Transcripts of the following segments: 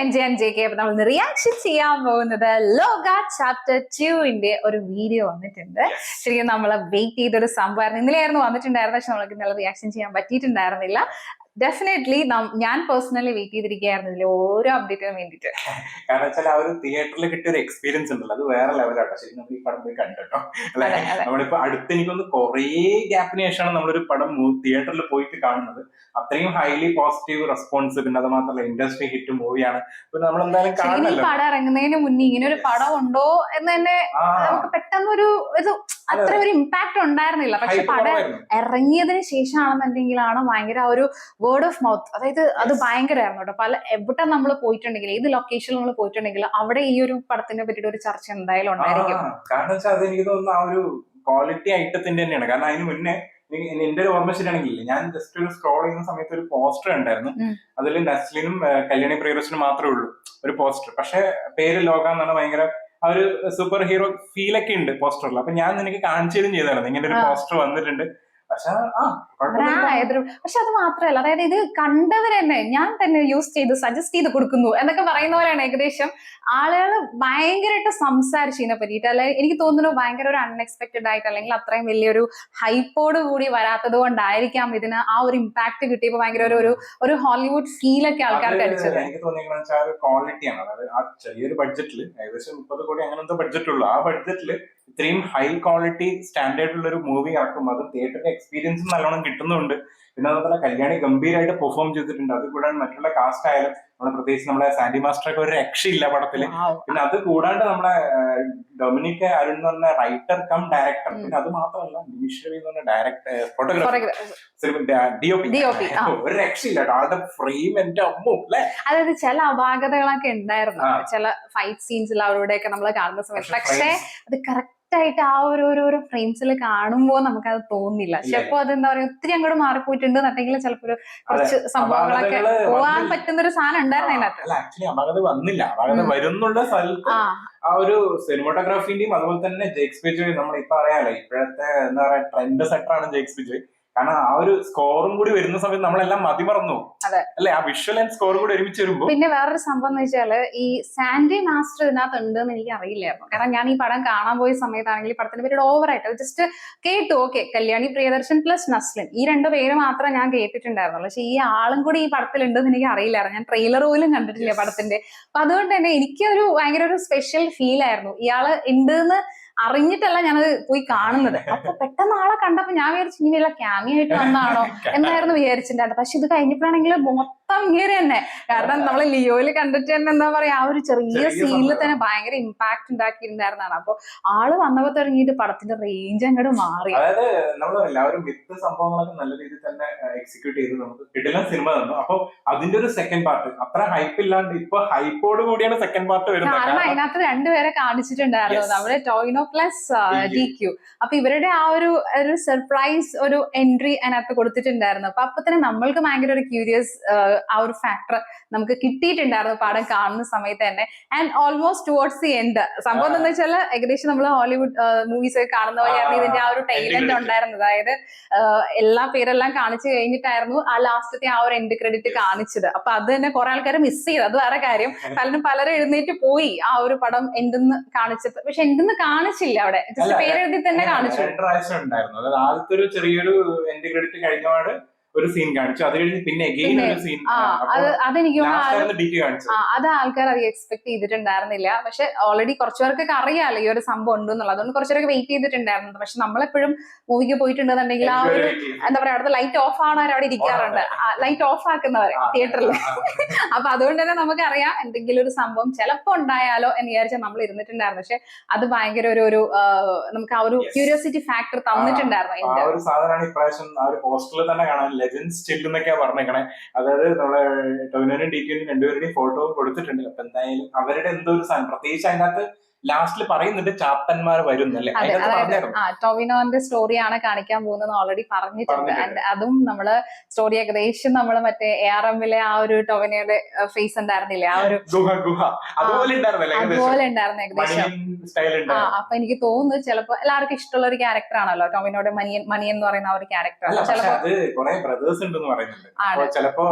NJ and J K. അപ്പൊ നമ്മൾ reaction ചെയ്യാൻ പോകുന്നത് ലോക ചാപ്റ്റർ 2 ഒരു വീഡിയോ വന്നിട്ടുണ്ട്. ശരിക്കും നമ്മൾ വെയിറ്റ് ചെയ്തൊരു സംഭവമായിരുന്നു. ഇന്നലെയായിരുന്നു വന്നിട്ടുണ്ടായിരുന്നു, പക്ഷെ നമ്മൾക്ക് ഇന്നലെ റിയാക്ഷൻ ചെയ്യാൻ പറ്റിയിട്ടുണ്ടായിരുന്നില്ല. ഡെഫിനറ്റ്ലി ഞാൻ പേഴ്സണലി വെയിറ്റ് ചെയ്തിരിക്കുകയായിരുന്നു ഇതിൽ ഓരോ അപ്ഡേറ്റിനും വേണ്ടിയിട്ട്. കാരണം വെച്ചാൽ ആ ഒരു തിയേറ്ററിൽ കിട്ടിയ ഒരു എക്സ്പീരിയൻസ് ഉണ്ടല്ലോ, അത് വേറെ ലെവലാട്ടോ. ശരി, നമ്മൾ ഈ പടം പോയി കണ്ടോ അല്ലെ? നമ്മളിപ്പോ അടുത്ത് എനിക്കൊന്ന് കുറേ ഗ്യാപ്പിന് ശേഷമാണ് നമ്മളൊരു പടം തിയേറ്ററിൽ പോയിട്ട് കാണുന്നത്. അത്രയും ഹൈലി പോസിറ്റീവ് റെസ്പോൺസ്, പിന്നെ അത് മാത്രമല്ല ഇൻഡസ്ട്രി ഹിറ്റ് മൂവിയാണ്. പിന്നെ നമ്മൾ എന്തായാലും കാണുന്നല്ലോ. പടം ഇറങ്ങുന്നതിന് മുന്നേ ഇങ്ങനെ ഒരു പടം ഉണ്ടോ എന്ന് തന്നെ നമുക്ക് പെട്ടെന്നൊരു അത്ര ഒരു ഇമ്പാക്ട് ഉണ്ടായിരുന്നില്ല. പക്ഷെ പടം ഇറങ്ങിയതിന് ശേഷമാണെന്നുണ്ടെങ്കിലാണ് ഭയങ്കര ഒരു വേർഡ് ഓഫ് മൗത്ത്, അതായത് അത് ഭയങ്കരമായിരുന്നു കേട്ടോ. എവിടെ നമ്മൾ പോയിട്ടുണ്ടെങ്കിൽ, ഏത് ലൊക്കേഷനിൽ നമ്മൾ പോയിട്ടുണ്ടെങ്കിൽ അവിടെ ഈ ഒരു പടത്തിനെ പറ്റിയിട്ട് ഒരു ചർച്ച എന്തായാലും ഉണ്ടായിരിക്കും. കാരണം വെച്ചാൽ അത് എനിക്ക് തോന്നുന്നു ആ ഒരു ക്വാളിറ്റി ഐറ്റത്തിന്റെ തന്നെയാണ്. കാരണം അതിന് മുന്നേ എന്റെ ഒരു ഓർമ്മ ശരിയാണെങ്കിൽ ഞാൻ ജസ്റ്റ് ഒരു സ്ക്രോൾ ചെയ്യുന്ന സമയത്ത് ഒരു പോസ്റ്റർ ഉണ്ടായിരുന്നു. അതിൽ നസ്ലിനും കല്യാണി പ്രിയദർശനും മാത്രമേ ഉള്ളൂ ഒരു പോസ്റ്റർ. പക്ഷെ പേര് ലോക എന്നാണ്. ഭയങ്കര ആ ഒരു സൂപ്പർ ഹീറോ ഫീലൊക്കെ ഉണ്ട് പോസ്റ്ററിൽ. അപ്പൊ ഞാൻ നിനക്ക് കാണിച്ചു തരും ചെയ്തായിരുന്നു, ഇങ്ങനെ ഒരു പോസ്റ്റർ വന്നിട്ടുണ്ട്. പക്ഷെ അത് മാത്രമല്ല, അതായത് ഇത് കണ്ടവർ തന്നെ, ഞാൻ തന്നെ യൂസ് ചെയ്ത് സജസ്റ്റ് ചെയ്ത് കൊടുക്കുന്നു എന്നൊക്കെ പറയുന്നവരാണ് ഏകദേശം ആളുകൾ ഭയങ്കരമായിട്ട് സംസാരിച്ചു ഇതിനെ പറ്റിയിട്ട്. അല്ലെ, എനിക്ക് തോന്നുന്നു ഭയങ്കര ഒരു അൺഎക്സ്പെക്ടഡ് ആയിട്ട്, അല്ലെങ്കിൽ അത്രയും വലിയൊരു ഹൈപ്പോട് കൂടി വരാത്തത് കൊണ്ടായിരിക്കാം ഇതിന് ആ ഒരു ഇമ്പാക്ട് കിട്ടിയപ്പോ ഭയങ്കര ഒരു ഹോളിവുഡ് ഫീലൊക്കെ ആൾക്കാർക്ക് അടിച്ചത്. എനിക്ക് തോന്നിയ ക്വാളിറ്റിയാണ്. അതായത് ആ ചെറിയൊരു ബഡ്ജറ്റിൽ, ഏകദേശം 30 കോടി അങ്ങനത്തെ ബഡ്ജറ്റ് ഉള്ളൂ. ആ ബഡ്ജറ്റിൽ ഇത്രയും ഹൈ ക്വാളിറ്റി സ്റ്റാൻഡേർഡ് ഉള്ള ഒരു മൂവി ഇറക്കും. അത് തിയേറ്ററിന്റെ എക്സ്പീരിയൻസും നല്ലോണം കിട്ടുന്നുണ്ട്. പിന്നെ അതുപോലെ കല്യാണി ഗംഭീരമായിട്ട് പെർഫോം ചെയ്തിട്ടുണ്ട്. അത് കൂടാണ്ട് മറ്റുള്ള കാസ്റ്റ് ആയാലും പ്രത്യേകിച്ച് നമ്മളെ സാൻഡി മാസ്റ്റർ ഒക്കെ ഒരു രക്ഷയില്ല പടത്തില്. പിന്നെ അത് കൂടാണ്ട് നമ്മളെ ഡൊമിനിക് അരുൺ എന്ന് പറഞ്ഞ റൈറ്റർ കം ഡയറക്ടർ. പിന്നെ അത് മാത്രമല്ല നിമിഷ് രവി എന്ന് പറഞ്ഞ ഡയറക്ടർ, ഫോട്ടോഗ്രാഫർ, DOP ഒരു രക്ഷയില്ല. ആളുടെ ഫ്രെയിം എന്റെ അമ്മു അല്ലെ. അതായത് ചില അപാകതകളൊക്കെ ഉണ്ടായിരുന്നു ചില ഫൈറ്റ് സീൻസിൽ അവരുടെയൊക്കെ നമ്മൾ കാണുന്ന സമയത്ത്. പക്ഷെ അത് കറക്റ്റ് ആയിട്ട് ആ ഒരു ഫ്രെയിംസിൽ കാണുമ്പോൾ നമുക്കത് തോന്നില്ല. ചിലപ്പോ അതെന്താ പറയാ, ഒത്തിരി അങ്ങോട്ട് മാറിപ്പോയിട്ടുണ്ട് എന്നുണ്ടെങ്കിൽ ചിലപ്പോ കുറച്ച് സംഭവങ്ങളൊക്കെ പോകാൻ പറ്റുന്ന ഒരു സാധനം ഉണ്ടായിരുന്നു അതിനകത്ത്. ആക്ച്വലി അപാകത വന്നില്ല, അപാകത വരുന്നുള്ള സ്ഥലത്ത് ആ ഒരു സിനിമോട്ടോഗ്രാഫിന്റെയും അതുപോലെ തന്നെ ജെയ്ക്സ് ബിജോയ്, നമ്മൾ ഇപ്പൊ അറിയാലോ ഇപ്പോഴത്തെ എന്താ പറയാ ട്രെൻഡ് സെറ്റർ ആണ് ജെയ്ക്സ് ബിജോയ്. കാരണം ആ ഒരു സ്കോറും കൂടി വരുന്ന സമയത്ത് നമ്മളെല്ലാം മതിമറന്നു അല്ലെ, ആ വിഷ്വൽ ആൻഡ് സ്കോർ കൂടി ഒരുമിച്ച് വരുമ്പോൾ. പിന്നെ വേറൊരു സംഭവം എന്ന് വെച്ചാല്, ഈ സാൻഡി മാസ്റ്റർ ഇതിനകത്ത് ഉണ്ടെന്ന് എനിക്ക് അറിയില്ലായിരുന്നു. കാരണം ഞാൻ ഈ പടം കാണാൻ പോയ സമയത്താണെങ്കിൽ പടത്തിന്റെ പേര് ഓവറായിട്ട് ജസ്റ്റ് കേട്ടു. ഓക്കെ, കല്യാണി പ്രിയദർശൻ പ്ലസ് നസ്ലിൻ, ഈ 2 പേര് മാത്രമേ ഞാൻ കേട്ടിട്ടുണ്ടായിരുന്നുള്ളൂ. പക്ഷെ ഈ ആളും കൂടി ഈ പടത്തിൽ ഉണ്ടെന്ന് എനിക്ക് അറിയില്ലായിരുന്നു. ഞാൻ ട്രെയിലർ പോലും കണ്ടിട്ടില്ല പടത്തിന്റെ. അപ്പൊ അതുകൊണ്ട് തന്നെ എനിക്ക് ഭയങ്കര ഒരു സ്പെഷ്യൽ ഫീൽ ആയിരുന്നു. ഇയാള് ഉണ്ടെന്ന് അറിഞ്ഞിട്ടല്ല ഞാനത് പോയി കാണുന്നത്. അപ്പൊ പെട്ടെന്ന് ആളെ കണ്ടപ്പോ ഞാൻ വിചാരിച്ചു ഇനി വല്ല ക്യാമിയോ ആയിട്ട് വന്നാണോ എന്നായിരുന്നു വിചാരിച്ചിട്ടുണ്ടായിരുന്നു. പക്ഷെ ഇത് കഴിഞ്ഞപ്പോഴാണെങ്കിൽ മൊത്തം ഇങ്ങനെ തന്നെ. കാരണം നമ്മള് ലിയോയില് കണ്ടിട്ട് തന്നെ എന്താ പറയാ, ആ ഒരു ചെറിയ സീനിൽ തന്നെ ഭയങ്കര ഇമ്പാക്ട് ഉണ്ടാക്കിയിട്ടുണ്ടായിരുന്നതാണ്. അപ്പൊ ആള് വന്നപ്പോ തുടങ്ങിയിട്ട് പടത്തിന്റെ റേഞ്ച് അങ്ങോട്ട് മാറി. അതായത് നമ്മളെല്ലാവരും വിത്ത് സംഭവങ്ങളൊക്കെ നല്ല രീതിയിൽ തന്നെ എക്സിക്യൂട്ട് ചെയ്ത് നമുക്ക് കിടിലൻ സിനിമ തന്നു. അപ്പൊ അതിന്റെ ഒരു സെക്കൻഡ് പാർട്ട് അത്ര ഹൈപ്പ് ഇല്ലാണ്ട് ഇപ്പൊ ഹൈപ്പോട് കൂടിയാണ് സെക്കൻഡ് പാർട്ട് വരുന്നത്. കാരണം അതിനകത്ത് 2 പേരെ കാണിച്ചിട്ടുണ്ടായിരുന്നു, നമ്മുടെ ടോയിനോ പ്ലസ് DQ. അപ്പൊ ഇവരുടെ ആ ഒരു സർപ്രൈസ് ഒരു എൻട്രി അതിനകത്ത് കൊടുത്തിട്ടുണ്ടായിരുന്നു. അപ്പൊ തന്നെ നമ്മൾക്ക് ഭയങ്കര ഒരു ക്യൂരിയസ് ആ ഒരു ഫാക്ടർ നമുക്ക് കിട്ടിയിട്ടുണ്ടായിരുന്നു പടം കാണുന്ന സമയത്ത് തന്നെ. And almost towards the end സംഭവം എന്താ വെച്ചാൽ, ഏകദേശം നമ്മൾ ഹോളിവുഡ് മൂവീസ് ഒക്കെ കാണുന്ന പോലെയായിരുന്നു ഇതിന്റെ ആ ഒരു ടൈലന്റ് ഉണ്ടായിരുന്നത്. അതായത് എല്ലാ പേരെല്ലാം കാണിച്ചു കഴിഞ്ഞിട്ടായിരുന്നു ആ ലാസ്റ്റത്തെ ആ ഒരു എൻഡ് ക്രെഡിറ്റ് കാണിച്ചത്. അപ്പൊ അത് തന്നെ കുറെ ആൾക്കാർ മിസ് ചെയ്തു, അത് വേറെ കാര്യം. പലരും എഴുന്നേറ്റ് പോയി ആ ഒരു പടം എൻഡെന്ന് കാണിച്ചത്. പക്ഷെ എൻഡെന്ന് കാണിച്ചില്ല, അവിടെ ജസ്റ്റ് പേരെഴുതി തന്നെ കാണിച്ചു. 2 പ്രാവശ്യം ഉണ്ടായിരുന്നു. അതായത് ആദ്യത്തെ ഒരു ചെറിയൊരു എൻഡ് ക്രെഡിറ്റ് കഴിഞ്ഞപാട് ഒരു സീൻ കാണിച്ചു, അത് കഴിഞ്ഞ് പിന്നെ അഗെയിൻ ഒരു സീൻ. അതെനിക്ക് അത് ആൾക്കാർ അത് എക്സ്പെക്ട് ചെയ്തിട്ടുണ്ടായിരുന്നില്ല. പക്ഷെ ഓൾറെഡി കുറച്ചുപേർക്കൊക്കെ അറിയാലോ ഈ ഒരു സംഭവം ഉണ്ടെന്നുള്ളത്, അതുകൊണ്ട് കുറച്ചുപേരൊക്കെ വെയിറ്റ് ചെയ്തിട്ടുണ്ടായിരുന്നു. പക്ഷെ നമ്മളെപ്പോഴും മൂവിക്ക് പോയിട്ടുണ്ടെന്നുണ്ടെങ്കിൽ ആ ഒരു എന്താ പറയാ, അവിടുത്തെ ലൈറ്റ് ഓഫ് ആണവർ അവിടെ ഇരിക്കാറുണ്ട്, ലൈറ്റ് ഓഫ് ആക്കുന്നവർ തിയേറ്ററിൽ. അപ്പൊ അതുകൊണ്ട് തന്നെ നമുക്കറിയാം എന്തെങ്കിലും ഒരു സംഭവം ചിലപ്പോ ഉണ്ടായാലോ എന്ന് വിചാരിച്ചാൽ നമ്മൾ ഇരുന്നിട്ടുണ്ടായിരുന്നു. പക്ഷെ അത് ഭയങ്കര ഒരു നമുക്ക് ആ ഒരു ക്യൂരിയോസിറ്റി ഫാക്ടർ തന്നിട്ടുണ്ടായിരുന്നു. ആ ഒരു സാധനമാണ് ഇപ്രാവശ്യം ആ ഒരു പോസ്റ്ററിൽ തന്നെ കാണാൻ ലെജൻഡ്സ് സ്റ്റിൽ എന്നൊക്കെയാ പറഞ്ഞേക്കണേ. അതായത് നമ്മളെ ടോവിനോനും DQ-നും 2 പേരുടെയും ഫോട്ടോ കൊടുത്തിട്ടുണ്ട്. അപ്പൊ എന്തായാലും അവരുടെ എന്തോ ഒരു സാധനം, പ്രത്യേകിച്ച് അതിനകത്ത് ലാസ്റ്റിൽ പറയുന്നുണ്ട് ചാത്തന്മാർ വരുന്നല്ലേ, അതെ, അതിനകത്ത് അതായത് പറഞ്ഞായിരുന്നു. ടൊവിനോന്റെ സ്റ്റോറിയാണ് കാണിക്കാൻ പോകുന്നത് ഓൾറെഡി പറഞ്ഞിട്ടുണ്ട്. പറഞ്ഞിട്ടുണ്ട്. And അതും നമ്മള് സ്റ്റോറി ഏകദേശം നമ്മള് മറ്റേ ARM-ലെ ആ ഒരു ടൊവിനോയുടെ ഫേസ് ഉണ്ടായിരുന്നില്ലേ, ആ ഒരു ഗുഹ അതുപോലെ ഉണ്ടായിരുന്നല്ലേ അതുപോലെ ഉണ്ടായിരുന്നു ഏകദേശം. സ്റ്റൈൽ ഉണ്ട്. അപ്പൊ എനിക്ക് തോന്നുന്നു ചിലപ്പോ എല്ലാവർക്കും ഇഷ്ടമുള്ള ഒരു ക്യാരക്ടർ ആണല്ലോ ടൊവിനോയുടെ മണിയൻ എന്ന് പറയുന്ന ആ ഒരു ക്യാരക്ടർ. അല്ല, പക്ഷെ ചിലപ്പോ അത് കുറെ ബ്രദേഴ്സ് ഉണ്ടെന്ന് പറയുന്നുണ്ട്. ആണ്. അപ്പൊ ചിലപ്പോ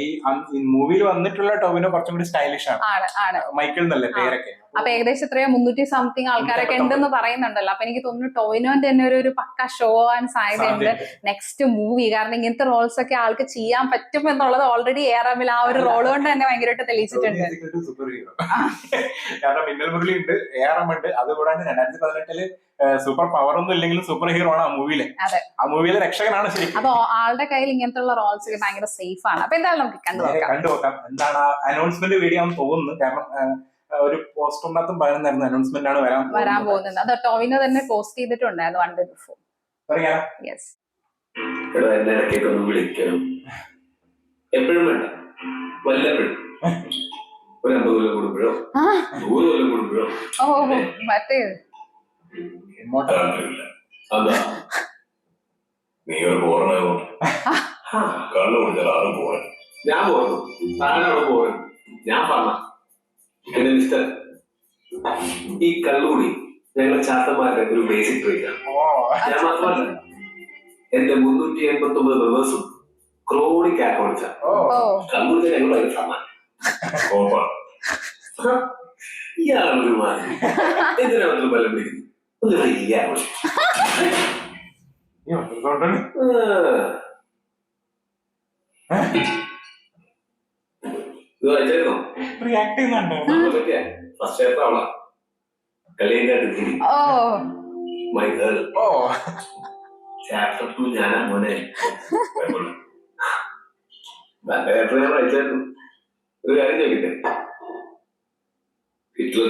ഈ മൂവിയിൽ വന്നിട്ടുള്ള ടൊവിനോ കുറച്ചും കൂടി സ്റ്റൈലിഷ് ആണ്. ആണ് മൈക്കിൾ എന്നല്ലേ പേരൊക്കെ. അപ്പൊ ഏകദേശം എത്രയോ 300 സംതിങ് ആൾക്കാരൊക്കെ ഉണ്ടെന്ന് പറയുന്നുണ്ടല്ലോ. അപ്പൊ എനിക്ക് തോന്നുന്നു ടൊവിനോന്റെ തന്നെ ഒരു പക്ക ഷോ ആവാൻ സാധ്യതയുണ്ട് നെക്സ്റ്റ് മൂവി. കാരണം ഇങ്ങനത്തെ റോൾസ് ഒക്കെ ആൾക്ക് ചെയ്യാൻ പറ്റും എന്നുള്ളത് ഓൾറെഡി ARM-ൽ ആ ഒരു റോൾ കൊണ്ട് തന്നെ ഭയങ്കരമായിട്ട് തെളിയിച്ചിട്ടുണ്ട്. Super hero. കാരണം മിന്നൽ മുരളി ഉണ്ട്, ARM ഉണ്ട്, അതുകൂടാണ്ട് 2018 സൂപ്പർ പവർ ഒന്നും ഇല്ലെങ്കിലും സൂപ്പർ ഹീറോ ആണ് ആ മൂവിയിലെ. ആ മൂവിയിലെ രക്ഷകനാണ് ശരിക്കും. അപ്പൊ ആളുടെ കയ്യിൽ ഇങ്ങനത്തെ റോൾസ് ഭയങ്കര സേഫ് ആണ്. അപ്പൊ എന്തായാലും നമുക്ക് കണ്ടുനോക്കാം എന്താണ് അനൗൺസ്മെന്റ് വീഡിയോ ആണെന്ന് തോന്നുന്നു. കാരണം ഒരു പോസ്റ്ററിനകത്തും പറയുന്നായിരുന്നു അനൗൺസ്മെന്റ് ആണ് വരാൻ പോകുന്നത്. അത് ടൊവിനോ തന്നെ പോസ്റ്റ് ചെയ്തിട്ടുണ്ടായിരുന്നു വൺ ഡേ ബിഫോർ. യെസ്. വിളിക്കണം എപ്പോഴും വേണ്ട, വല്ലപ്പോഴും ഒരു 50 കൊല്ലം കൂടുമ്പോഴോ 100 കൊല്ലം കൂടുമ്പോഴോ. മറ്റേ അതാ നീ ഒരു പോറണോ കള്ളു കുടിച്ചാൽ ആരും പോറൻ. ഞാൻ പോറന്നു, താനവിടെ പോറൻ. ഞാൻ പറഞ്ഞ എന്റെ മിസ്റ്റർ, ഈ കള്ളുകൂടി ഞങ്ങളെ ചാത്തന്മാരുടെ ഒരു ബേസിക് ട്രീറ്റ് ആണ്. ഞാൻ മാത്രമല്ല, എന്റെ 389 ബ്രദേഴ്സും ക്രോണിക് ആക്കോണിച്ച കള്ളുകുടിച്ച ഞങ്ങൾ ഭയങ്കര സമ്മാനം. ഇയാളൊരു മാറി എന്തിനാ മാത്രം ബലം പിടിക്കുന്നു? ഒന്ന് ഫ്രീ ആവണം. ഇത് വായിച്ചായിരുന്നോ? ഫസ്റ്റ് ചാപ്റ്റർ അവളാ കളിയായിട്ട് മൈ ഗേൾ. ചാപ്റ്റർ 2 ഞാനാ മോനെ. നല്ല ചാപ്റ്റർ ഞാൻ വായിച്ചായിരുന്നു. ഒരു കാര്യം ചോദിക്കട്ടെ, ഹിറ്റ്ലർ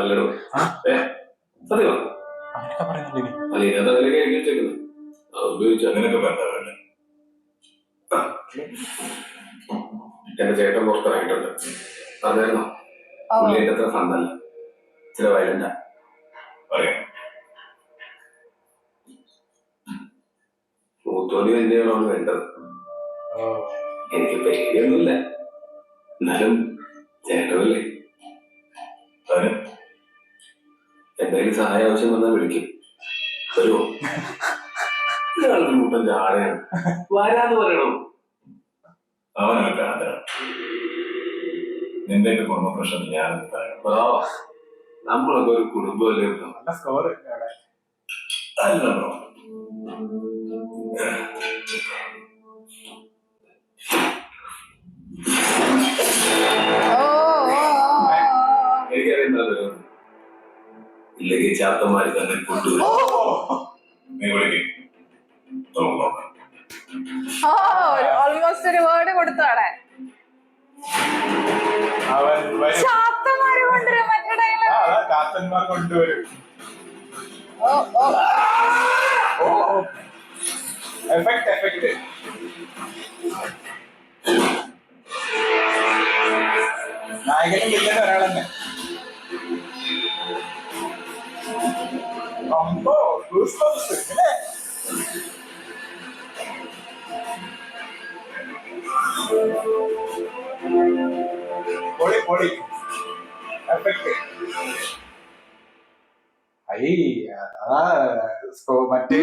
നല്ലടോ സത്യമാ? അല്ല ഇതിനകത്ത് അങ്ങനെയൊക്കെ എഴുതി വെച്ചേക്കുന്നത്. അതുകൊണ്ട് ചോദിച്ചു അങ്ങനെയൊക്കെ വേണ്ട. എന്റെ ചേട്ടൻ പുറത്തിറങ്ങിയിട്ടുണ്ട്. പറഞ്ഞായിരുന്നോ? പുള്ളി എന്റെ അത്ര ഫണ്ടല്ല, ചില വയലന്റാ. പറയാം മൂത്തോലി തന്നെയാണോ വേണ്ടത്? എനിക്ക് പേടിയൊന്നുമില്ല, എന്നാലും ചേട്ടനല്ലേ. എന്തെങ്കിലും സഹായം ആവശ്യം വന്നാൽ വിളിക്കും. വരുമോ? ഇയാളൊരു കൂട്ടം ജാടയാണ്, വരാന്ന് പറയണോ? അവനൊക്കെ ആദരം. നിന്റെ കുടുംബ പ്രശ്നം ഞാനെന്ന് പറയണം. നമ്മളൊക്കെ ഒരു കുടുംബമല്ലേ. അല്ലല്ലോ. എനിക്കറിയുന്നത് ഇല്ലെങ്കിൽ ചാത്തന്മാര് തന്നെ കൊണ്ടുവരും. നീ വിളിക്കും. ഓൾമോസ്റ്റ് ഒരു വേർഡ് കൊടുത്തോടെ ചാത്തന്മാര് കൊണ്ടുവരും. ചാത്തന്മാർ കൊണ്ടുവരും. എഫക്ട് നായകനും വില്ലനും ഒരാൾ തന്നെ. പൊളി എഫക്ട്. മറ്റേ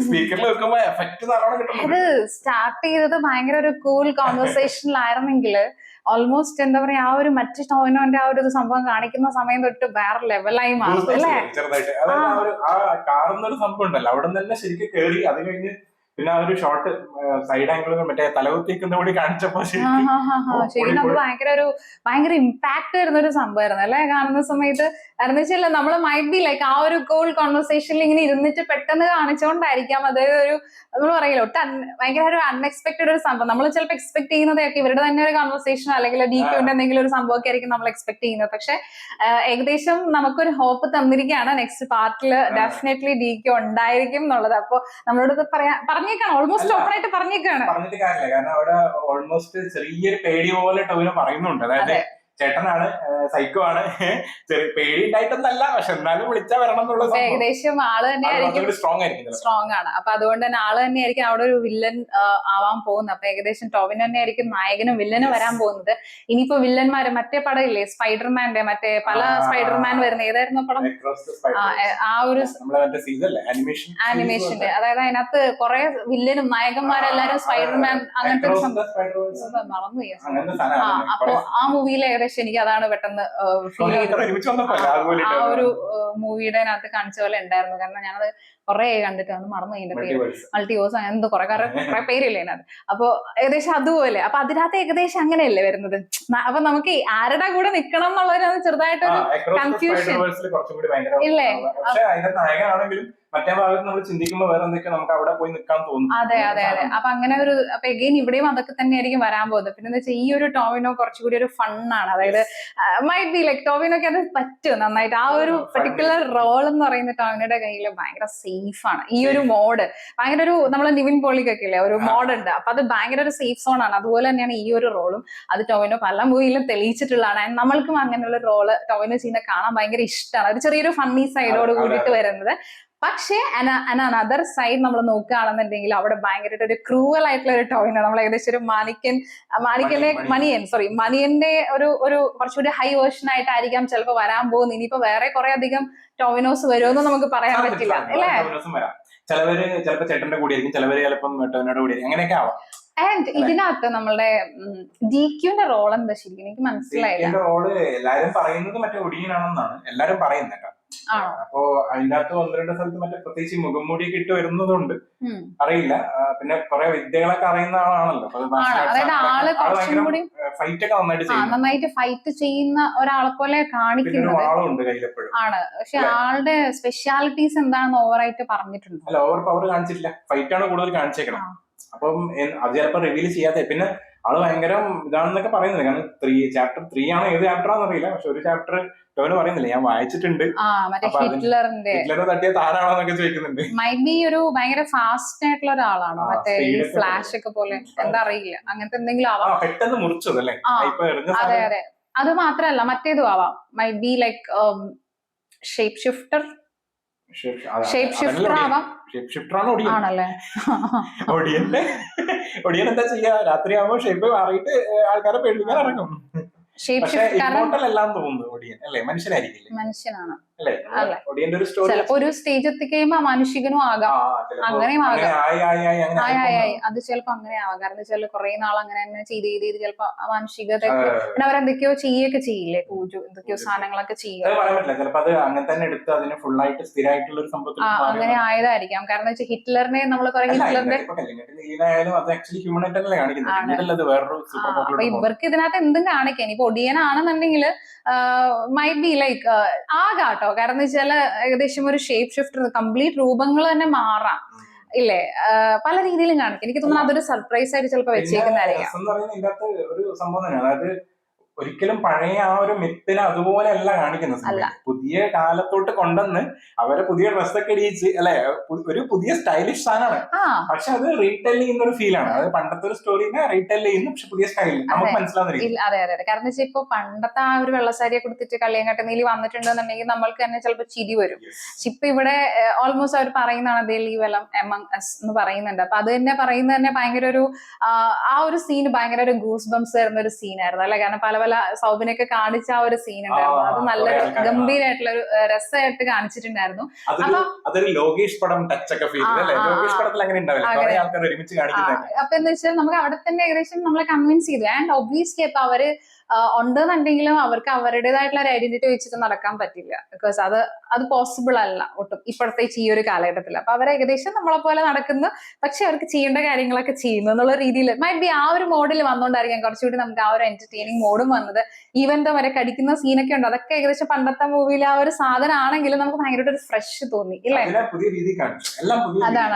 സ്പീക്കറിൽ വെക്കുമ്പോ എഫക്ട് നല്ലോണം കിട്ടും. അത് സ്റ്റാർട്ട് ചെയ്തത് ഭയങ്കര ഒരു കൂൾ കോൺവെർസേഷനിലായിരുന്നെങ്കിൽ ഓൾമോസ്റ്റ് എന്താ പറയാ ആ ഒരു മറ്റു ടോവിനോന്റെ ആ ഒരു സംഭവം കാണിക്കുന്ന സമയം തൊട്ട് വേറെ ലെവലായി മാറും അല്ലേ? ചെറുതായിട്ട് അതായത് ആ കാറുന്നൊരു സംഭവം ഉണ്ടല്ലോ, അവിടെ നിന്ന് തന്നെ ശരിക്കും കേറി. അത് കഴിഞ്ഞ് പിന്നെ ആ ഒരു ഷോട്ട് സൈഡ് ആംഗിൾ മറ്റേ തലകുത്തിക്കുന്ന കൂടി കാണിച്ചപ്പോ ശരിക്കും അത് ഭയങ്കര ഇമ്പാക്ട് വരുന്ന ഒരു സംഭവമായിരുന്നു അല്ലെ കാണുന്ന സമയത്ത്. കാരണം വെച്ചാൽ നമ്മള് മൈറ്റ് ബി ലൈക്ക് ആ ഒരു കൂൾ കോൺവെർസേഷനിൽ ഇങ്ങനെ ഇരുന്നിട്ട് പെട്ടെന്ന് കാണിച്ചുകൊണ്ടായിരിക്കാം. അതായത് ഒരു നമ്മൾ പറയില്ല ഭയങ്കര ഒരു അൺഎക്സ്പെക്ടഡ് ഒരു സംഭവം. നമ്മൾ ചിലപ്പോൾ എക്സ്പെക്ട് ചെയ്യുന്നതൊക്കെ ഇവരുടെ തന്നെ ഒരു കോൺവെർസേഷൻ അല്ലെങ്കിൽ DQന്റെ എന്തെങ്കിലും ഒരു സംഭവമൊക്കെ ആയിരിക്കും നമ്മൾ എക്സ്പെക്ട് ചെയ്യുന്നത്. പക്ഷെ ഏകദേശം നമുക്കൊരു ഹോപ്പ് തന്നിരിക്കുകയാണ് നെക്സ്റ്റ് പാർട്ടിൽ ഡെഫിനറ്റ്ലി DQ ഉണ്ടായിരിക്കും എന്നുള്ളത്. അപ്പൊ നമ്മളോട് പറഞ്ഞേക്കാണ്, ഓൾമോസ്റ്റ് ഓപ്പൺ ആയിട്ട് പറഞ്ഞേക്കാണ്. പറഞ്ഞിട്ട് കാര്യമില്ല, കാരണം അവിടെ ഓൾമോസ്റ്റ് ചെറിയൊരു പേടി പോലെ ടൊവിനോ പറയുന്നുണ്ട്. അതായത് ചേട്ടനാണ്, സൈക്കോ ആണ്, ചെറിയ പേടി ഉണ്ടായിട്ടൊന്നല്ല, പക്ഷെ എന്നാലും വിളിച്ചാൽ വരണം എന്നുള്ള ഏകദേശം ആള് തന്നെ ആയിരിക്കും സ്ട്രോങ് ആണ്. അപ്പൊ അതുകൊണ്ട് തന്നെ ആള് തന്നെ ആയിരിക്കും അവിടെ ഒരു വില്ലൻ ആവാൻ പോകുന്നത്. അപ്പൊ ഏകദേശം ടോവിനോ തന്നെ ആയിരിക്കും നായകനും വില്ലനും വരാൻ പോകുന്നത്. ഇനിയിപ്പോ വില്ലന്മാര് മറ്റേ പടം ഇല്ലേ സ്പൈഡർമാന്റെ, മറ്റേ പല സ്പൈഡർമാൻ വരുന്ന ഏതായിരുന്നു പടം, ആ ഒരു ആനിമേഷന്റെ, അതായത് അതിനകത്ത് കുറെ വില്ലനും നായകന്മാരെല്ലാരും സ്പൈഡർമാൻ അങ്ങനത്തെ ഒരു സംഭവം മറന്നുപോയി. അപ്പൊ ആ മൂവിയിൽ ഏകദേശം എനിക്ക് അതാണ് പെട്ടെന്ന് ഫീൽ ചെയ്തത്. ആ ഒരു മൂവിയുടെ അകത്ത് കാണിച്ച പോലെ ഉണ്ടായിരുന്നു. കാരണം ഞാനത് കുറെ കണ്ടിട്ട് അന്ന് മറന്നു അതിന്റെ പേര്, മൾട്ടിവേഴ്സ് അങ്ങനെ എന്തോ കുറെ പേരില്ലേ അതിനകത്ത്. അപ്പൊ ഏകദേശം അതുപോലെ. അപ്പൊ അതിനകത്ത് ഏകദേശം അങ്ങനെയല്ലേ വരുന്നത്. അപ്പൊ നമുക്ക് ആരുടെ കൂടെ നിക്കണം എന്നുള്ളൊരു ചെറുതായിട്ടൊരു കൺഫ്യൂഷൻ ഇല്ലേ. മറ്റേ ഭാഗത്ത് നമ്മൾ ചിന്തിക്കുമ്പോൾ വേറെ എന്തൊക്കെ നമുക്ക് അവിടെ പോയി നിൽക്കാൻ തോന്നും. അതെ അതെ അതെ. അപ്പൊ അങ്ങനെ ഒരു അപ്പൊ എഗെയിൻ ഇവിടെയും അതൊക്കെ തന്നെയായിരിക്കും വരാൻ പോകുന്നത്. പിന്നെ എന്താ വെച്ചാൽ ഈ ഒരു ടോവിനോ കുറച്ചുകൂടി ഒരു ഫണ്ണാണ്. അതായത് മൈറ്റ് ബി ലൈക്ക് ടോവിനോക്ക് അത് പറ്റും നന്നായിട്ട്. ആ ഒരു പെർട്ടിക്കുലർ റോൾ എന്ന് പറയുന്ന ടോവിനോയുടെ കയ്യിൽ ഭയങ്കര സേഫ് ആണ്. ഈ ഒരു മോഡ് ഭയങ്കര ഒരു നമ്മളെ നിവിൻ പോളിക്കൊക്കെ ഇല്ലേ ഒരു മോഡ് ഉണ്ട്. അപ്പൊ അത് ഭയങ്കര ഒരു സേഫ് സോൺ ആണ്. അതുപോലെ തന്നെയാണ് ഈ ഒരു റോളും. അത് ടോവിനോ പല മൂവിയിലും തെളിയിച്ചിട്ടുള്ളതാണ്. നമ്മൾക്കും അങ്ങനെയുള്ള റോള് ടോവിനോ ചെയ്യുന്ന കാണാൻ ഭയങ്കര ഇഷ്ടമാണ്. ഒരു ചെറിയൊരു ഫണ്ണി സൈഡോട് കൂടിയിട്ട് വരുന്നത്. പക്ഷേ അനദർ സൈഡ് നമ്മൾ നോക്കുകയാണെന്നുണ്ടെങ്കിൽ അവിടെ ഭയങ്കരമായിട്ട് ഒരു ക്രൂവൽ ആയിട്ടുള്ള ഒരു ടോവിനോ, നമ്മൾ ഏകദേശം ഒരു മണിയന്റെ ഒരു കുറച്ചുകൂടി ഹൈ വേർഷൻ ആയിട്ടായിരിക്കാം ചിലപ്പോൾ വരാൻ പോകുന്നത്. ഇനിയിപ്പോ വേറെ കുറെ അധികം ടോവിനോസ് വരുമെന്ന് നമുക്ക് പറയാൻ പറ്റില്ല അല്ലേ. ചിലവര് ചിലപ്പോ ചേട്ടന്റെ കൂടി ആയിരിക്കും, ചിലവര് ചിലപ്പം ടോവിനോയുടെ കൂടി ആയിരിക്കും, അങ്ങനെയൊക്കെ ആവാം. ആൻഡ് ഇതിനകത്ത് നമ്മളുടെ DQന്റെ റോൾ എന്താ ശരിക്കും എനിക്ക് മനസ്സിലായില്ല. റോള് എല്ലാരും പറയുന്നത് മറ്റേ ഒടിയനാണെന്നാണ് എല്ലാരും പറയുന്നത്. അപ്പോ അതിന്റെ അകത്ത് ഒന്ന് രണ്ട് സ്ഥലത്ത് മറ്റേ പ്രത്യേകിച്ച് മുഖംമൂടിയൊക്കെ ഇട്ട് വരുന്നതുകൊണ്ട് അറിയില്ല. പിന്നെ കുറെ വിദ്യകളൊക്കെ അറിയുന്ന ആളാണല്ലോ. ഫൈറ്റ് ഒക്കെ നന്നായിട്ട് ഫൈറ്റ് ചെയ്യുന്ന ഒരാളെ പോലെ കാണിക്കുന്നത് ആണ്. പക്ഷെ ആളുടെ സ്പെഷ്യാലിറ്റീസ് എന്താണെന്ന് ഓവറായിട്ട് പറഞ്ഞിട്ടുണ്ട്. അല്ല, ഓവർ പവർ കാണിച്ചിട്ടില്ല, ഫൈറ്റ് ആണ് കൂടുതൽ കാണിച്ചേക്കണം. അപ്പം അത് ചിലപ്പോ റിവീൽ ചെയ്യാതെ. പിന്നെ ആള് ഭയങ്കര ഇതാണെന്നൊക്കെ പറയുന്നില്ല. കാരണം ചാപ്റ്റർ 3 ആണ്, ഏത് ചാപ്റ്ററാന്ന് അറിയില്ല. പക്ഷെ ഒരു ചാപ്റ്റർ ടോവിനോ പറയുന്നില്ല, ഞാൻ വായിച്ചിട്ടുണ്ട്, ഹിറ്റ്ലറെ തട്ടിയ താനാണോന്നൊക്കെ ചോദിക്കുന്നുണ്ട്. മൈറ്റ് ബി ഒരു ഭയങ്കര ഫാസ്റ്റ് ആയിട്ടുള്ള ഒരാളാണോ, മറ്റേ ഫ്ലാഷ് ഒക്കെ പോലെ, എന്താ അറിയില്ല, അങ്ങനത്തെ എന്തെങ്കിലും ആവാം. പെട്ടെന്ന് മുറിച്ചതല്ലേ. അതെ അതെ. അത് മാത്രല്ല മറ്റേതും ആവാം. Might be like shape shifter ആവാം. ആണല്ലേ. ഒടിയൻ എന്താ ചെയ്യാ, രാത്രിയാകുമ്പോ ഷേപ്പ് മാറിയിട്ട് ആൾക്കാരെ പേടിക്കാൻ ഇറങ്ങും. മനുഷ്യനാണ്. ചിലപ്പോ ഒരു സ്റ്റേജ് എത്തിക്കഴിയുമ്പോ മാനുഷികനും ആകാം, അങ്ങനെയും ആകാം. അത് ചിലപ്പോ അങ്ങനെ ആവാം. കാരണം വെച്ചാൽ കുറെ നാൾ അങ്ങനെ തന്നെ ചെയ്ത് ചിലപ്പോ മാനുഷികത പിന്നെ അവരെന്തൊക്കെയോ ചെയ്യൊക്കെ ചെയ്യില്ലേ, പൂജ എന്തൊക്കെയോ സാധനങ്ങളൊക്കെ ചെയ്യും. അങ്ങനെ ആയതായിരിക്കാം. കാരണം വെച്ചാൽ ഹിറ്റ്ലറിനെ നമ്മൾ ഹിറ്റ്ലറിന്റെ അപ്പൊ ഇവർക്ക് ഇതിനകത്ത് എന്തും കാണിക്കാൻ. ഇപ്പൊ ഒടിയനാണെന്നുണ്ടെങ്കിൽ മൈറ്റ് ബി ലൈക്ക് ആകാട്ടോ. കാരണം എന്ന് വെച്ചാൽ ഏകദേശം ഒരു ഷേപ്പ് ഷിഫ്റ്റർ, കംപ്ലീറ്റ് രൂപങ്ങൾ തന്നെ മാറാം ഇല്ലേ, പല രീതിയിലും കാണിക്കും. എനിക്ക് തോന്നുന്നു അതൊരു സർപ്രൈസ് ആയിട്ട് ചിലപ്പോ വെച്ചേക്കുന്നതായിരിക്കാം. ഒരു സംഭവം തന്നെ, അതായത് ഒരിക്കലും പഴയ ആ ഒരു മിത്തിനെ അതുപോലെ അല്ല കാണിക്കുന്നത്. പുതിയ കാലത്തോട്ട് കൊണ്ടുവന്ന് അവരെ പുതിയ ഡ്രസ്സൊക്കെ ഇടിയിച്ച് അല്ലെ, ഒരു പുതിയ സ്റ്റൈലിഷ് സാധനമാണ്. പക്ഷെ അത് റീടെൽ ചെയ്യുന്ന ഒരു ഫീലാണ്. അത് പണ്ടത്തെ ഒരു സ്റ്റോറിനെ റീടെൽ ചെയ്യുന്നു, പക്ഷെ പുതിയ സ്റ്റൈലിൽ നമുക്ക് മനസ്സിലാവുന്നില്ല. അതെ അതെ അതെ. കാരണം വെച്ചാൽ ഇപ്പൊ പണ്ടത്തെ ആ ഒരു വെള്ളസാരിയെ കൊടുത്തിട്ട് കള്ളിയങ്കാട്ട് നീലി വന്നിട്ടുണ്ടെന്നുണ്ടെങ്കിൽ നമ്മൾക്ക് തന്നെ ചിലപ്പോൾ ചിരി വരും. പക്ഷെ ഇപ്പൊ ഇവിടെ ഓൾമോസ്റ്റ് അവർ പറയുന്നതാണ് ദേ ലീവ് എമംഗ് അസ് എന്ന് പറയുന്നുണ്ട്. അപ്പൊ അത് തന്നെ പറയുന്നത് തന്നെ ഭയങ്കര ഒരു ആ ഒരു സീൻ ഭയങ്കര ഒരു ഗൂസ് ബംസ് തരുന്ന ഒരു സീനായിരുന്നു അല്ലെ. കാരണം പല സൗബിനൊക്കെ കാണിച്ച ആ ഒരു സീൻ ഉണ്ടായിരുന്നു. അത് നല്ലൊരു ഗംഭീരമായിട്ടുള്ള ഒരു രസമായിട്ട് കാണിച്ചിട്ടുണ്ടായിരുന്നു. അതൊരു ലോകേഷ് പടം ടച്ച് ഒക്കെ ഫീൽ ചെയ്തു. ലോകേഷ് പടത്തിൽ അങ്ങനെ ഉണ്ടാവില്ല, ആൾക്കാർ ഒരുമിച്ച് കാണിക്കുന്നത്. അപ്പൊ എന്താ വെച്ചാൽ നമുക്ക് അവിടെ തന്നെ ഏകദേശം നമ്മളെ കൺവിൻസ് ചെയ്തു. ആൻഡ് ഒബ്വിയസ്ലി അപ്പൊ അവര് ഉണ്ടെന്നുണ്ടെങ്കിലും അവർക്ക് അവരുടേതായിട്ടുള്ള ഒരു ഐഡന്റിറ്റി വെച്ചിട്ട് നടക്കാൻ പറ്റില്ല. ബിക്കോസ് അത് പോസിബിൾ അല്ല ഒട്ടും ഇപ്പോഴത്തെ ഈ ഒരു കാലഘട്ടത്തിൽ. അപ്പൊ അവർ ഏകദേശം നമ്മളെ പോലെ നടക്കുന്നു, പക്ഷെ അവർക്ക് ചെയ്യേണ്ട കാര്യങ്ങളൊക്കെ ചെയ്യുന്നു എന്നുള്ള രീതിയിൽ മൈറ്റ് ബി ആ ഒരു മോഡിൽ വന്നുകൊണ്ടായിരിക്കാം കുറച്ചുകൂടി നമുക്ക് ആ ഒരു എന്റർടൈനിങ് മോഡും വന്നത്. ഈവൻ ദോ വരെ കടിക്കുന്ന സീനൊക്കെ ഉണ്ട്, അതൊക്കെ ഏകദേശം പണ്ടത്തെ മൂവിയിൽ ആ ഒരു സാധനം ആണെങ്കിലും നമുക്ക് ഭയങ്കരമായിട്ട് ഒരു ഫ്രഷ് തോന്നി ഇല്ലേ.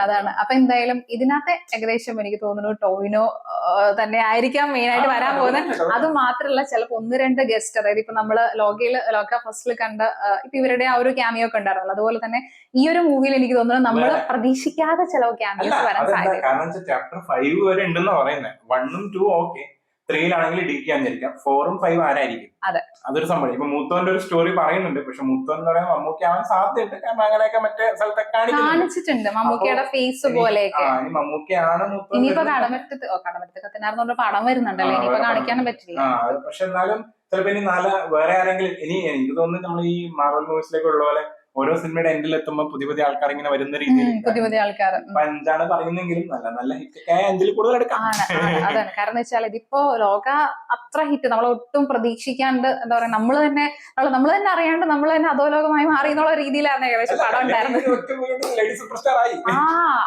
അതാണ്. അപ്പൊ എന്തായാലും ഇതിനകത്ത് ഏകദേശം എനിക്ക് തോന്നുന്നു ടോവിനോ തന്നെ ആയിരിക്കാം മെയിൻ ആയിട്ട് വരാൻ പോകുന്നത്. അത് മാത്രമല്ല ചിലപ്പോ 1-2 ഗസ്റ്റ്, അതായത് ഇപ്പൊ നമ്മള് ലോക ഫസ്റ്റിൽ കണ്ട ഇപ്പൊ ഇവരുടെ ആ ഒരു ക്യാമിയോ ഒക്കെ ഉണ്ടായിരുന്നല്ലോ, അതുപോലെ തന്നെ ഈ ഒരു മൂവിയിൽ എനിക്ക് തോന്നുന്നു നമ്മൾ പ്രതീക്ഷിക്കാതെ ചില ക്യാമിയോസ് വരാൻ സാധ്യത. കാരണം ചാപ്റ്റർ 5 വരെ ഉണ്ടെന്ന് പറയുന്നത്. 1 ഉം 2 ഓക്കെ, 3-ലാണെങ്കിൽ DK ആയിരിക്കാം, 4-ഉം 5-ഉം ആരായിരിക്കും? അതെ. അതൊരു സംഭവം. ഇപ്പൊ മൂത്തോന്റെ ഒരു സ്റ്റോറി പറയുന്നുണ്ട്, പക്ഷെ മൂത്തോൻ എന്ന് പറയാൻ മമ്മൂക്കി ആവാൻ സാധ്യതയുണ്ട്, കാരണം അങ്ങനെയൊക്കെ മറ്റേ സ്ഥലത്തൊക്കെ കാണിച്ചിട്ടുണ്ട് മമ്മൂക്കയുടെ ഫേസ് പോലെയൊക്കെ. ഇനി മമ്മൂക്കിയാണ് മൂത്തോൻ. ഇനിയിപ്പോ കടമറ്റത്ത് കത്തിനാർന്ന് പടം വരുന്നുണ്ടല്ലേ, ഇനിയിപ്പോ കാണിക്കാനും പറ്റില്ല. പക്ഷെ എന്നാലും ചിലപ്പോ ഇനി വേറെ ആരെങ്കിലും, ഇനി എനിക്ക് തോന്നുന്നു നമ്മൾ ഈ മാർവൽ മൂവീസിലേക്ക് ഉള്ള പോലെ ഓരോ സിനിമയുടെ എൻഡിൽ എത്തുമ്പോൾ പുതിയ ആൾക്കാർ ഇങ്ങനെ വരുന്ന രീതിയിൽ പുതിയ ആൾക്കാർ. അപ്പൊ 5 പറയുന്നെങ്കിലും നല്ല ഹിറ്റ് 5-ൽ കൂടുതൽ എടുക്കാം. അതാണ് കാരണം എന്ന് വെച്ചാൽ ഇതിപ്പോ ലോക അത്ര ഹിറ്റ് നമ്മൾ ഒട്ടും പ്രതീക്ഷിക്കാണ്ട്, എന്താ പറയാ, നമ്മൾ തന്നെ അറിയാണ്ട് നമ്മൾ തന്നെ അധോലോകമായി മാറി എന്നുള്ള രീതിയിലാണ് ഏകദേശം പടം ഉണ്ടായിരുന്നത്.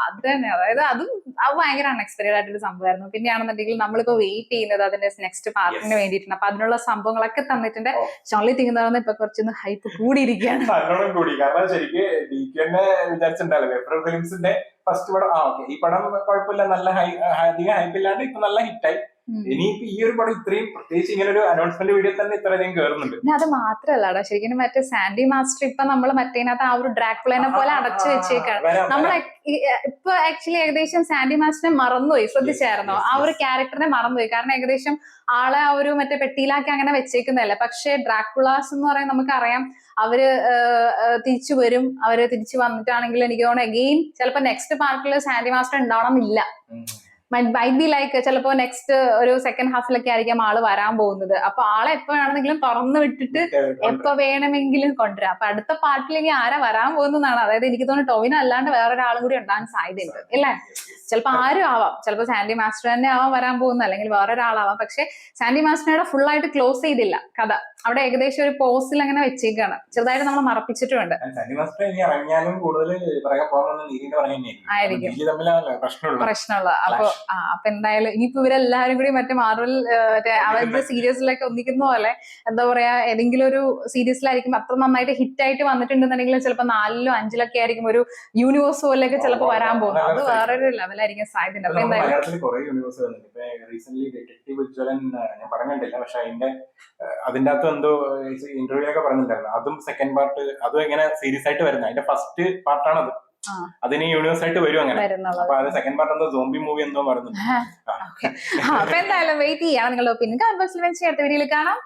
അത് തന്നെ, അതായത് അത് ഭയങ്കര അൺഎക്സ്പെക്ടഡ് ആയിട്ടൊരു സംഭവമായിരുന്നു. പിന്നെയാണെന്നുണ്ടെങ്കിൽ നമ്മളിപ്പോ വെയിറ്റ് ചെയ്യുന്നത് അതിന്റെ നെക്സ്റ്റ് പാർട്ടിന് വേണ്ടിയിട്ടുണ്ട്. അപ്പൊ അതിനുള്ള സംഭവങ്ങളൊക്കെ തന്നിട്ടുണ്ട്. ഷോൺലി തിങ്ങുന്നതെന്ന് ഇപ്പൊ കുറച്ചൊന്ന് ഹൈപ്പ് കൂടിയിരിക്കുകയാണ്. കാരണം ശരിക്ക് DK തന്നെ വിചാരിച്ചിട്ടുണ്ടല്ലോ വെബ്രോ ഫിലിംസിന്റെ ഫസ്റ്റ് പടം. ഓക്കെ, ഈ പടം കുഴപ്പമില്ല, നല്ല അധികം ഹൈപ്പില്ലാണ്ട് ഇപ്പൊ നല്ല ഹിറ്റായി. ഇനിയിപ്പോ ഈ ഒരു പടം ഇത്രയും, പ്രത്യേകിച്ച് ഇങ്ങനെ ഒരു അനൗൺസ്മെന്റ് വീഡിയോ തന്നെ ഇത്രയധികം കയറുന്നുണ്ട്. അത് മാത്രല്ല ശരിക്കും മറ്റേ സാൻഡി മാസ്റ്റർ ഇപ്പൊ നമ്മള് മറ്റേനകത്ത് ആ ഒരു ഡ്രാക്കുളനെ പോലെ അടച്ചു വെച്ചേക്കാണ്. നമ്മളെ ഇപ്പൊ ആക്ച്വലി ഏകദേശം സാൻഡി മാസ്റ്ററിനെ മറന്നുപോയി. ശ്രദ്ധിച്ചായിരുന്നോ? ആ ഒരു ക്യാരക്ടറിനെ മറന്നുപോയി. കാരണം ഏകദേശം ആളെ ആ ഒരു മറ്റേ പെട്ടിയിലാക്കി അങ്ങനെ വെച്ചേക്കുന്നതല്ല. പക്ഷെ ഡ്രാക്കുളാസ് എന്ന് പറയാൻ നമുക്കറിയാം അവര് തിരിച്ചു വരും. അവര് തിരിച്ചു വന്നിട്ടാണെങ്കിൽ എനിക്ക് തോന്നുന്നു അഗെയിൻ ചിലപ്പോ നെക്സ്റ്റ് പാർട്ടിൽ സാൻഡി മാസ്റ്റർ ഉണ്ടാവണമെന്നില്ല. മൈറ്റ് ബി ലൈക്ക് ചിലപ്പോ നെക്സ്റ്റ് ഒരു സെക്കൻഡ് ഹാഫിലൊക്കെ ആയിരിക്കാം ആള് വരാൻ പോകുന്നത്. അപ്പൊ ആളെ എപ്പോ വേണമെങ്കിലും തുറന്നു വിട്ടിട്ട് എപ്പോ വേണമെങ്കിലും കൊണ്ടുവരാം. അപ്പൊ അടുത്ത പാർട്ടിൽ ഇനി ആരാ വരാൻ പോകുന്നതാണ്. അതായത് എനിക്ക് തോന്നുന്നു ടോവിനോ അല്ലാണ്ട് വേറൊരാളും കൂടി ഉണ്ടാകാൻ സാധ്യതയുണ്ട് അല്ലേ? ചിലപ്പോ ആരും ആവാം, ചിലപ്പോ സാൻഡി മാസ്റ്റർ തന്നെ ആവാൻ വരാൻ പോകുന്ന, അല്ലെങ്കിൽ വേറൊരാളാവാം. പക്ഷെ സാൻഡി മാസ്റ്ററിനെ ഫുൾ ആയിട്ട് ക്ലോസ് ചെയ്തില്ല കഥ. അവിടെ ഏകദേശം ഒരു പോസ്റ്റിൽ അങ്ങനെ വെച്ചേക്കാണ്. ചെറുതായിട്ട് നമ്മൾ മറപ്പിച്ചിട്ടുമുണ്ട്. പ്രശ്നമുള്ളത്. അപ്പൊ എന്തായാലും ഇനിയിപ്പോ ഇവരെല്ലാരും കൂടി മറ്റേ മാർവൽ അവരുടെ സീരീസിലൊക്കെ ഒന്നിക്കുന്ന പോലെ എന്താ പറയാ, ഏതെങ്കിലും ഒരു സീരീസിലായിരിക്കും അത്ര നന്നായിട്ട് ഹിറ്റ് ആയിട്ട് വന്നിട്ടുണ്ടെന്നുണ്ടെങ്കിൽ ചിലപ്പോ 4-ലോ 5-ലൊക്കെ ആയിരിക്കും ഒരു യൂണിവേഴ്സ് പോലെയൊക്കെ ചിലപ്പോ വരാൻ പോകുന്നത്. അത് വേറൊരു ലെവലായിരിക്കും സാധ്യത. അപ്പൊ എന്തായാലും അതിന്റെ അകത്ത് എന്തോ ഇന്റർവ്യൂലൊക്കെ പറഞ്ഞിട്ടുണ്ടായിരുന്നു, അതും സെക്കൻഡ് പാർട്ട്, അതും എങ്ങനെ സീരീസ് ആയിട്ട് വരുന്നത്. അതിന്റെ ഫസ്റ്റ് പാർട്ടാണത്, അതിന് യൂണിവേഴ്സ് ആയിട്ട് വരും അങ്ങനെ. അപ്പൊ അത് സെക്കൻഡ് പാർട്ട് എന്തോ സോംബി മൂവി എന്തോ പറയുന്നത്. അപ്പൊ എന്തായാലും വെയിറ്റ് ചെയ്യാം. നിങ്ങളുടെ ഒപ്പീനിയൻ കമന്റ് ബോക്സിൽ വെച്ച് അടുത്ത വീഡിയോയിൽ കാണാം.